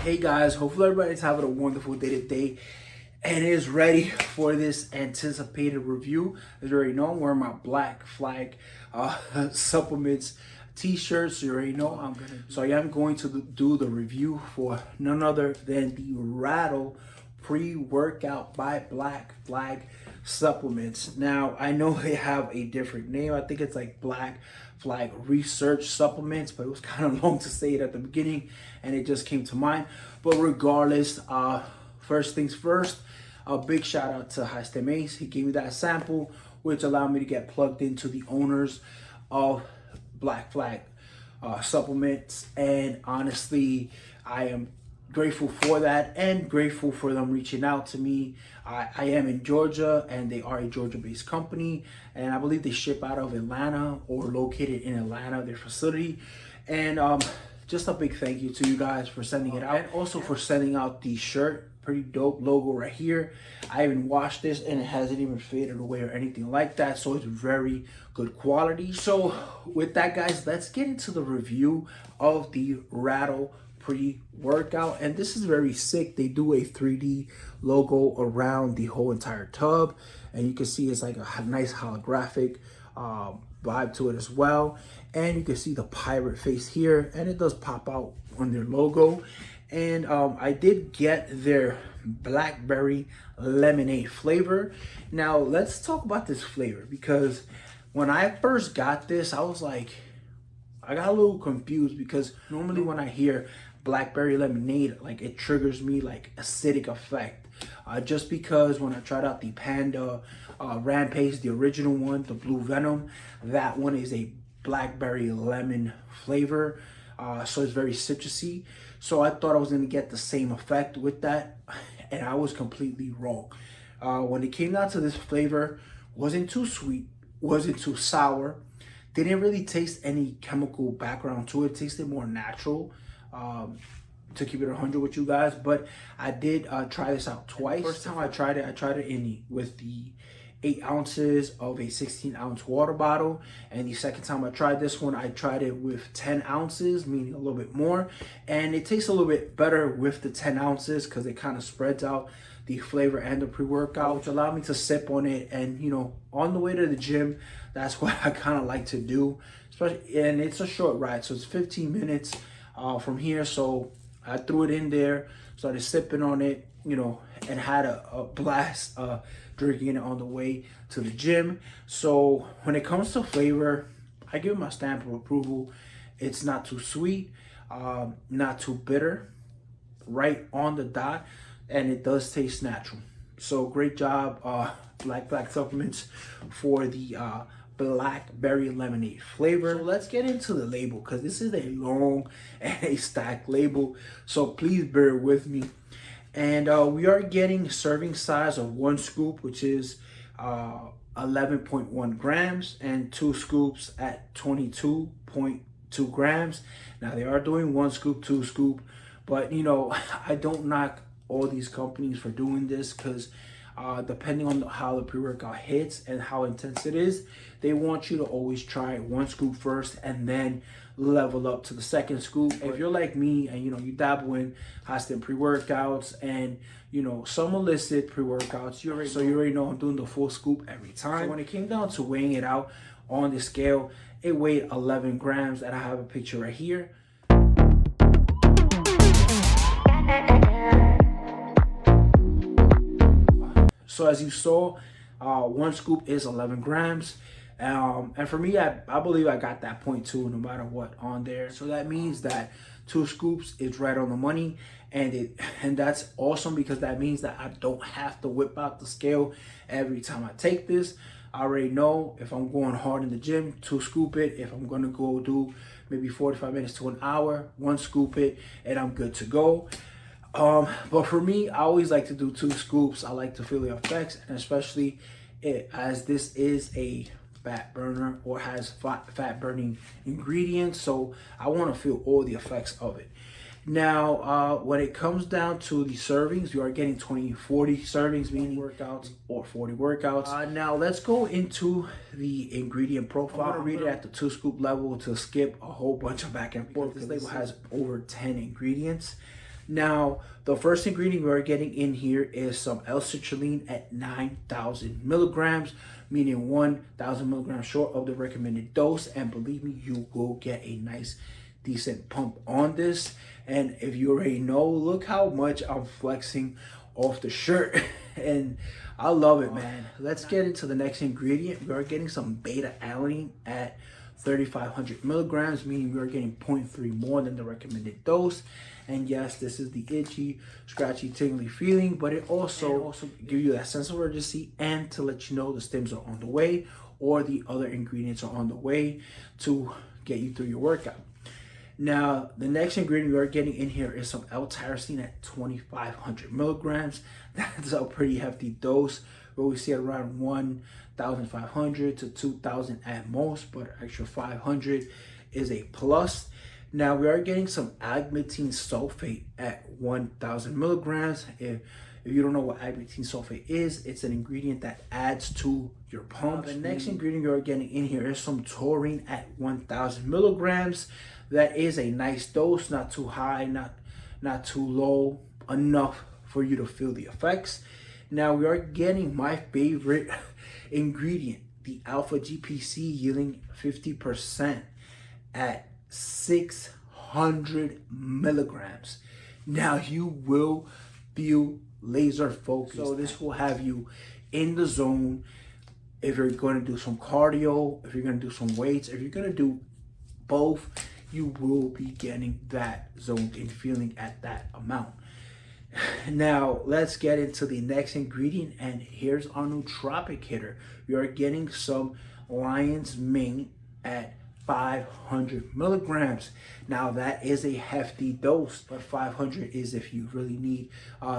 Hey guys, hopefully everybody's having a wonderful day today and is ready for this anticipated review. As you already know, I'm wearing my Black Flag supplements t-shirt, so you already know I am going to do the review for none other than the Rattle pre-workout by Black Flag supplements. Now I know they have a different name. I think it's like Black Flag Research Supplements, but it was kind of long to say it at the beginning and it just came to mind. But regardless, first things first, a big shout out to Mace. He gave me that sample, which allowed me to get plugged into the owners of Black Flag supplements, and honestly I am grateful for that and grateful for them reaching out to me. I am in Georgia and they are a Georgia-based company, and I believe they ship out of Atlanta or located in Atlanta, their facility. And just a big thank you to you guys for sending it out, and also for sending out the shirt. Pretty dope logo right here. I even washed this and it hasn't even faded away or anything like that, so it's very good quality. So with that, guys, let's get into the review of the Rattle pre-workout. And this is very sick. They do a 3D logo around the whole entire tub, and you can see it's like a nice holographic vibe to it as well. And you can see the pirate face here, and it does pop out on their logo. And I did get their blackberry lemonade flavor. Now let's talk about this flavor, because when I first got this, I was like, I got a little confused, because normally when I hear blackberry lemonade, like it triggers me like acidic effect. Just because when I tried out the Panda Rampage, the original one, the Blue Venom, that one is a blackberry lemon flavor. So it's very citrusy. So I thought I was gonna get the same effect with that, and I was completely wrong. When it came down to this flavor, wasn't too sweet, wasn't too sour, didn't really taste any chemical background to it. It tasted more natural, to keep it 100 with you guys. But I did try this out twice. The first time I tried it with the 8 ounces of a 16-ounce water bottle, and the second time I tried this one, I tried it with 10 ounces, meaning a little bit more, and it tastes a little bit better with the 10 ounces because it kind of spreads out the flavor and the pre-workout, which allowed me to sip on it. And you know, on the way to the gym, that's what I kind of like to do, especially, and it's a short ride, so it's 15 minutes from here. So I threw it in there, started sipping on it, you know, and had a blast drinking it on the way to the gym. So when it comes to flavor, I give it my stamp of approval. It's not too sweet, not too bitter, right on the dot, and it does taste natural. So great job, Black Flag Supplements, for the blackberry lemonade flavor. So let's get into the label, because this is a long and a stacked label, so please bear with me. And we are getting serving size of 1 scoop, which is 11.1 grams, and 2 scoops at 22.2 grams. Now they are doing 1 scoop, 2 scoop, but you know, I don't knock all these companies for doing this, because depending on how the pre-workout hits and how intense it is, they want you to always try 1 scoop first and then level up to the 2nd scoop. If you're like me and you know, you dabble in high-step pre-workouts and you know, some illicit pre-workouts, you already know I'm doing the full scoop every time. So when it came down to weighing it out on the scale, it weighed 11 grams, and I have a picture right here. So as you saw, 1 scoop is 11 grams. And for me, I believe I got that 0.2 no matter what on there. So that means that 2 scoops is right on the money. And that's awesome, because that means that I don't have to whip out the scale every time I take this. I already know if I'm going hard in the gym, 2 scoop it. If I'm gonna go do maybe 45 minutes to an hour, 1 scoop it, and I'm good to go. But for me, I always like to do 2 scoops. I like to feel the effects, and especially as this is a fat burner or has fat burning ingredients, so I want to feel all the effects of it. Now, when it comes down to the servings, you are getting 40 servings, meaning workouts, or 40 workouts. Now, let's go into the ingredient profile. I'm going to read it at the 2 scoop level to skip a whole bunch of back and forth. This label has over 10 ingredients. Now, the first ingredient we are getting in here is some L-citrulline at 9,000 milligrams, meaning 1,000 milligrams short of the recommended dose. And believe me, you will get a nice, decent pump on this. And if you already know, look how much I'm flexing off the shirt. And I love it, man. Let's get into the next ingredient. We are getting some beta-alanine at 3,500 milligrams, meaning we are getting 0.3 more than the recommended dose. And yes, this is the itchy, scratchy, tingly feeling, but it also give you that sense of urgency and to let you know the stims are on the way or the other ingredients are on the way to get you through your workout. Now, the next ingredient we are getting in here is some L-tyrosine at 2,500 milligrams. That's a pretty hefty dose, where we see it around 1,500 to 2,000 at most, but extra 500 is a plus. Now, we are getting some agmatine sulfate at 1,000 milligrams. If you don't know what agmatine sulfate is, it's an ingredient that adds to your pump. The next ingredient you are getting in here is some taurine at 1,000 milligrams. That is a nice dose, not too high, not too low, enough for you to feel the effects. Now we are getting my favorite ingredient, the alpha GPC, yielding 50% at 600 milligrams. Now you will feel laser focused. So this will have you in the zone. If you're going to do some cardio, if you're going to do some weights, if you're going to do both, you will be getting that zoned in feeling at that amount. Now let's get into the next ingredient, and here's our nootropic hitter. We are getting some lion's mane at 500 milligrams. Now that is a hefty dose, but 500 is if you really need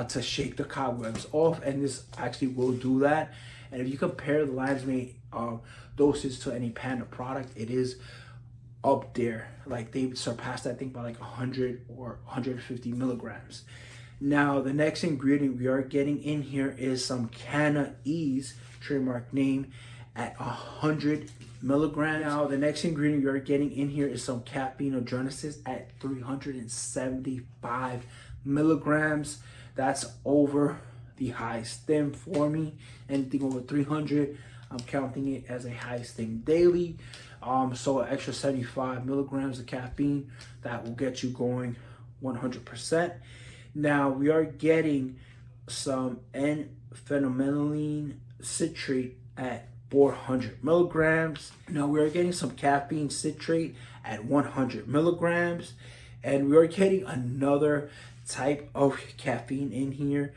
to shake the cobwebs off, and this actually will do that. And if you compare the lion's mane doses to any Panda product, it is up there. Like, they surpassed, I think, by like 100 or 150 milligrams. Now the next ingredient we are getting in here is some Canna Ease, trademark name, at 100 milligrams. Now the next ingredient we are getting in here is some caffeine adrenasis at 375 milligrams. That's over the high stim for me. Anything over 300, I'm counting it as a high stim daily. So an extra 75 milligrams of caffeine, that will get you going 100%. Now we are getting some N-phenolphthalein citrate at 400 milligrams. Now we are getting some caffeine citrate at 100 milligrams. And we are getting another type of caffeine in here,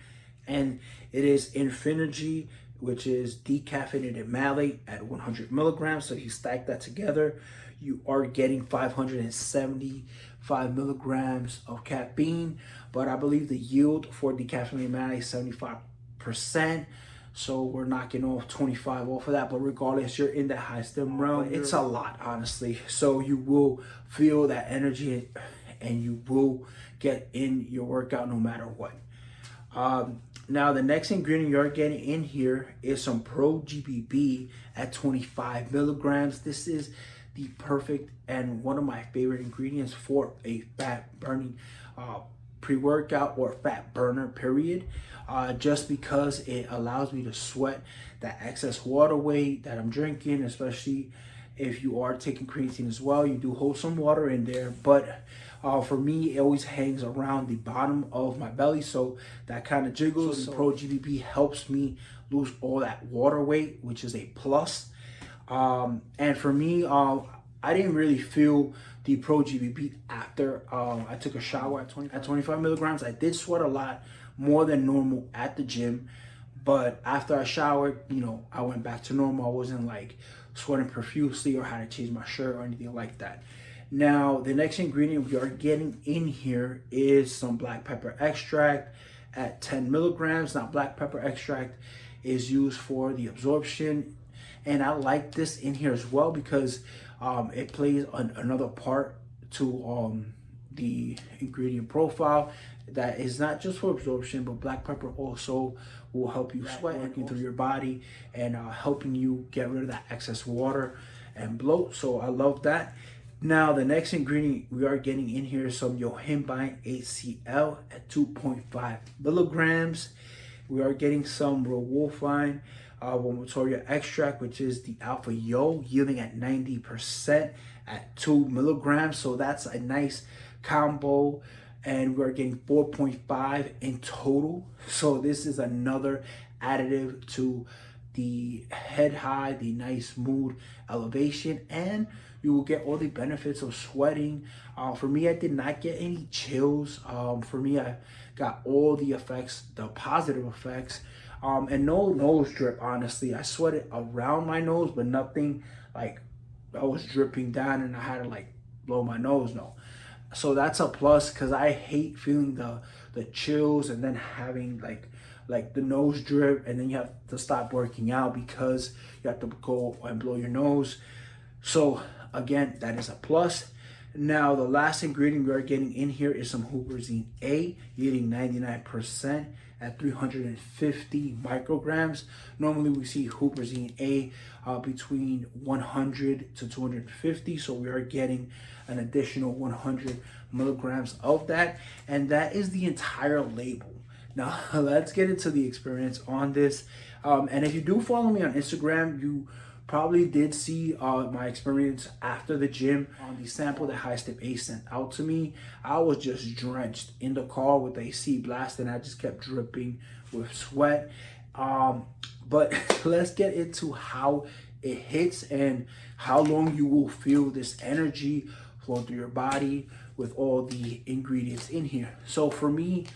and it is Infinergy, which is decaffeinated malate at 100 milligrams. So if you stack that together, you are getting 575 milligrams of caffeine. But I believe the yield for decaffeinated malate is 75%. So we're knocking off 25 off of that. But regardless, you're in that high stim realm. It's a lot, honestly. So you will feel that energy and you will get in your workout no matter what. Now the next ingredient you're getting in here is some Pro GBB at 25 milligrams. This is the perfect and one of my favorite ingredients for a fat burning pre-workout or fat burner period, just because it allows me to sweat that excess water weight that I'm drinking, especially if you are taking creatine as well. You do hold some water in there, but for me, it always hangs around the bottom of my belly, so that kind of jiggles. So the Pro GBB helps me lose all that water weight, which is a plus. And for me, I didn't really feel the Pro GBB after I took a shower at 25 milligrams. I did sweat a lot more than normal at the gym, but after I showered, you know, I went back to normal. I wasn't like sweating profusely or had to change my shirt or anything like that. Now, the next ingredient we are getting in here is some black pepper extract at 10 milligrams. Now, black pepper extract is used for the absorption, and I like this in here as well because it plays another part to the ingredient profile that is not just for absorption, but black pepper also will help you sweat, working through your body and helping you get rid of that excess water and bloat. So I love that. Now, the next ingredient we are getting in here is some yohimbine HCl at 2.5 milligrams. We are getting some Rowolfine vomitoria extract, which is the alpha yo, yielding at 90% at 2 milligrams. So that's a nice combo. And we're getting 4.5 in total. So this is another additive to the head high, the nice mood elevation, and you will get all the benefits of sweating. For me, I did not get any chills. For me, I got all the effects, the positive effects, and no nose drip, honestly. I sweated around my nose, but nothing like I was dripping down and I had to like blow my nose, no. So that's a plus, because I hate feeling the chills and then having like the nose drip, and then you have to stop working out because you have to go and blow your nose. So again, that is a plus. Now, the last ingredient we are getting in here is some huperzine A, yielding 99% at 350 micrograms. Normally we see huperzine A between 100 to 250, so we are getting an additional 100 milligrams of that, and that is the entire label. Now, let's get into the experience on this. And if you do follow me on Instagram, you probably did see my experience after the gym on the sample that High Step A sent out to me. I was just drenched in the car with the AC blast, and I just kept dripping with sweat. But let's get into how it hits and how long you will feel this energy flow through your body with all the ingredients in here. So for me,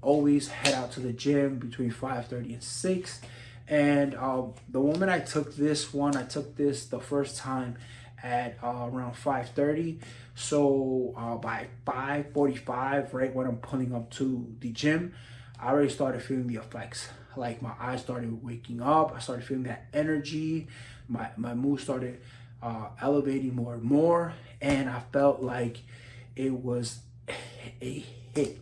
always head out to the gym between 5:30 and 6. And the moment I took this the first time at around 5:30. So by 5:45, right when I'm pulling up to the gym, I already started feeling the effects. Like my eyes started waking up. I started feeling that energy. My mood started elevating more and more. And I felt like it was a hit,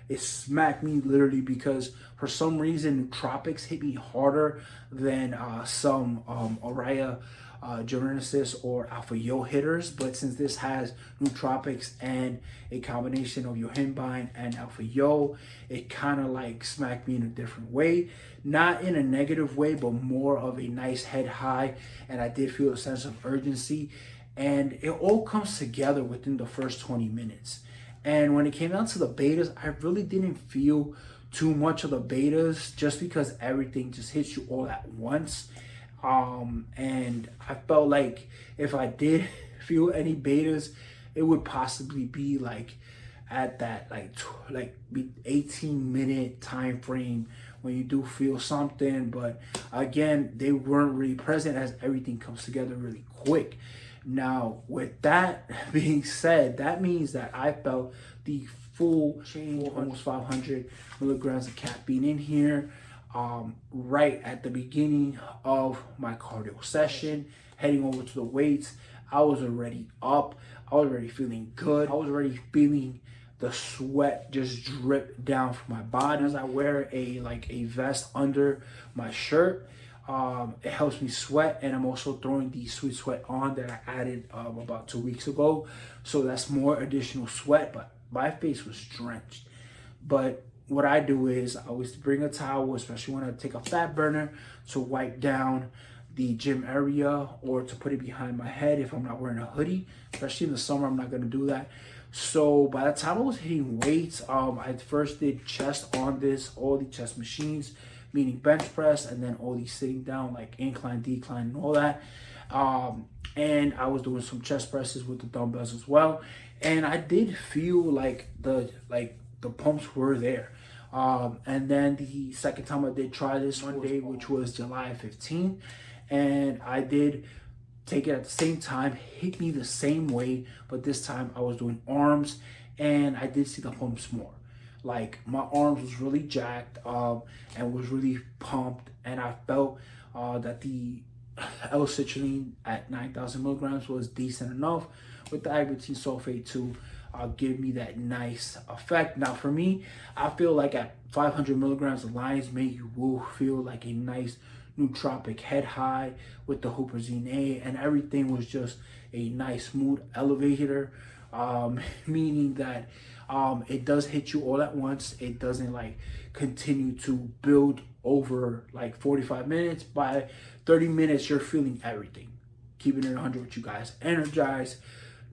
it smacked me literally, because for some reason nootropics hit me harder than some Aurea Genesis or Alpha Yo hitters. But since this has nootropics and a combination of yohimbine and Alpha Yo, it kind of like smacked me in a different way, not in a negative way, but more of a nice head high. And I did feel a sense of urgency, and it all comes together within the first 20 minutes. And when it came down to the betas, I really didn't feel too much of the betas, just because everything just hits you all at once. And I felt like if I did feel any betas, it would possibly be like at that like 18-minute time frame when you do feel something. But again, they weren't really present, as everything comes together really quick. Now, with that being said, that means that I felt the full change, almost 500 milligrams of caffeine in here, right at the beginning of my cardio session, heading over to the weights. I was already up. I was already feeling good. I was already feeling the sweat just drip down from my body. As I wear a vest under my shirt, it helps me sweat, and I'm also throwing the Sweet Sweat on that I added about 2 weeks ago. So that's more additional sweat, but my face was drenched. But what I do is I always bring a towel, especially when I take a fat burner, to wipe down the gym area or to put it behind my head if I'm not wearing a hoodie. Especially in the summer, I'm not going to do that. So by the time I was hitting weights, I first did chest on this, all the chest machines, meaning bench press, and then all these sitting down, like incline, decline, and all that. And I was doing some chest presses with the dumbbells as well. And I did feel like the pumps were there. And then the second time I did try this one day, which was July 15th, and I did take it at the same time, hit me the same way, but this time I was doing arms, and I did see the pumps more. Like my arms was really jacked and was really pumped, and I felt that the L-citrulline at 9,000 milligrams was decent enough with the agrotine sulfate to give me that nice effect. Now for me, I feel like at 500 milligrams of lion's mane, you will feel like a nice nootropic head high with the huperzine A, and everything was just a nice mood elevator, meaning that it does hit you all at once. It doesn't like continue to build over like 45 minutes. By 30 minutes, you're feeling everything. Keeping it 100 with you guys. Energized,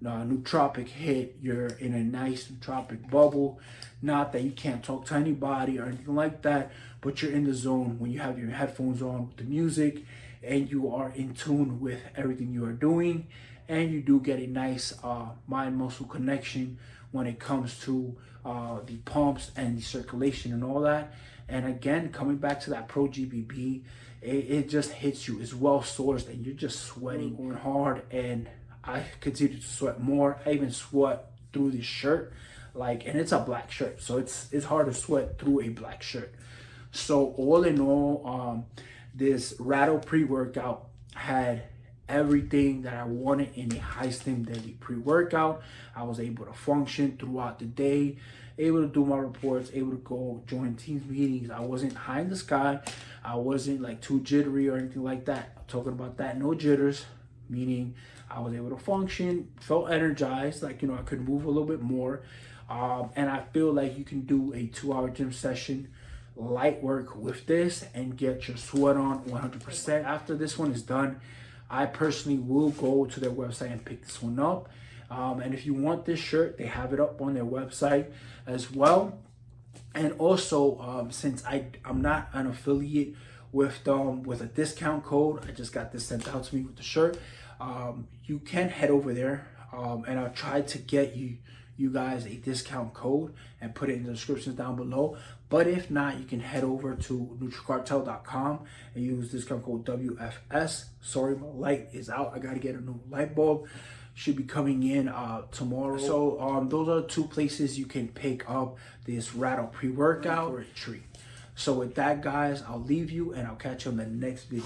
nootropic hit. You're in a nice nootropic bubble. Not that you can't talk to anybody or anything like that, but you're in the zone when you have your headphones on with the music and you are in tune with everything you are doing. And you do get a nice mind-muscle connection when it comes to the pumps and the circulation and all that. And again, coming back to that Pro GBB, it just hits you. It's well sourced and you're just sweating, going hard. And I continue to sweat more. I even sweat through this shirt, and it's a black shirt, so it's hard to sweat through a black shirt. So all in all, this Rattle pre-workout had everything that I wanted in a high stim daily pre-workout. I was able to function throughout the day, able to do my reports, able to go join teams meetings. I wasn't high in the sky. I wasn't like too jittery or anything like that. I'm talking about that, no jitters, meaning I was able to function, felt energized, I could move a little bit more. And I feel like you can do a 2-hour gym session, light work with this, and get your sweat on 100%. After this one is done, I personally will go to their website and pick this one up. And if you want this shirt, they have it up on their website as well. And also, since I'm not an affiliate with a discount code, I just got this sent out to me with the shirt. You can head over there, and I'll try to get you guys a discount code and put it in the descriptions down below. But if not, you can head over to nutricartel.com and use discount code WFS. Sorry, my light is out. I gotta get a new light bulb. Should be coming in tomorrow. So those are 2 places you can pick up this Rattle pre-workout for a treat. So with that, guys, I'll leave you and I'll catch you on the next video.